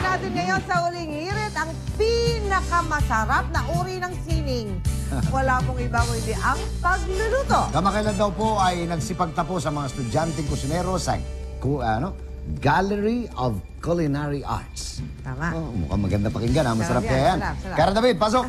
natin ngayon sa Uling Hirit ang pinakamasarap na uri ng sining. Wala pong iba kundi ang pagluluto. Kamakailan daw po ay nagsipagtapo sa mga estudyanteng kusinero sa Gallery of Culinary Arts. Tama. Oh, mukhang maganda pakinggan, ha? Masarap Sarap kaya yan. sarap. Kara David, pasok!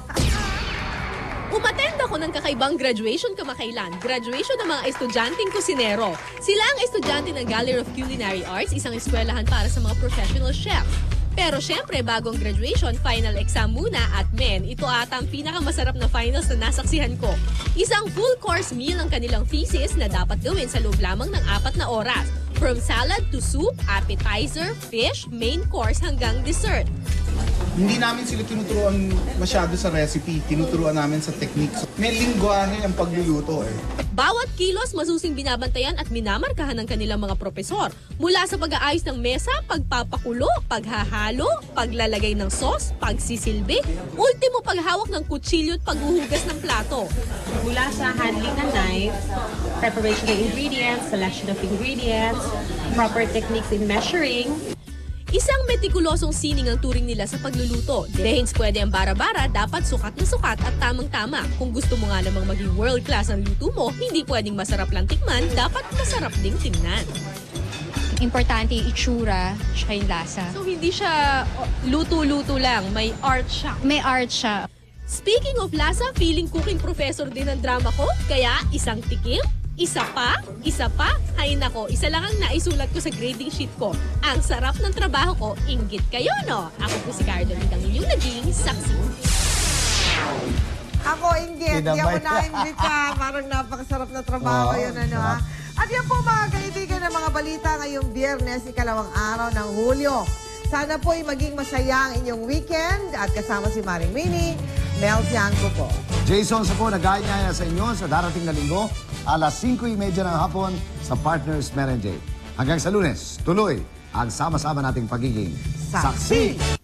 Umattend ako ng kakaibang graduation kamakailan. Graduation ng mga estudyanteng kusinero. Sila ang estudyante ng Gallery of Culinary Arts, isang eskwelahan para sa mga professional chef. Pero syempre, bagong graduation, final exam muna at ito ata ang pinakamasarap na finals na nasaksihan ko. Isang full course meal ang kanilang thesis na dapat gawin sa loob lamang ng 4 na oras. From salad to soup, appetizer, fish, main course hanggang dessert. Hindi namin sila tinuturuan masyado sa recipe, tinuturuan namin sa techniques. May lingwahe ang pagluluto eh. Bawat kilos masusing binabantayan at minamarkahan ng kanilang mga propesor. Mula sa pag-aayos ng mesa, pagpapakulo, paghahalo, paglalagay ng sauce, pagsisilbi, ultimo paghawak ng kutsilyo at paghuhugas ng plato. Mula sa handling ng knife, preparation of ingredients, selection of ingredients, proper techniques in measuring. Isang metikulosong sining ang turing nila sa pagluluto. Dahil pwede ang bara-bara, dapat sukat na sukat at tamang-tama. Kung gusto mo nga namang maging world-class ang luto mo, hindi pwedeng masarap lang tikman, dapat masarap ding tingnan. Importante yung itsura, tsaka yung lasa. So hindi siya luto-luto lang, may art siya. May art siya. Speaking of lasa, feeling cooking professor din ang drama ko, kaya isang tikim, isa pa, ay nako, isa lang ang naisulat ko sa grading sheet ko. Ang sarap ng trabaho ko, inggit kayo, no? Ako po si Cardon, ang inyong naging saksi. Ako, inggit. Hindi ako na-inggit ka. Parang napakasarap na trabaho yun, ano ha? At yan po mga kaibigan ng mga balita ngayong Biyernes, ikalawang araw ng Hulyo. Sana po ay maging masaya ang inyong weekend at kasama si Maring Winnie, Mel Tiangco po. Jason sa po, nag-aanyaya sa inyo sa darating na linggo, alas 5:30 ng hapon sa Partners Merengue. Hanggang sa Lunes, tuloy ang sama-sama nating pagiging Saksi!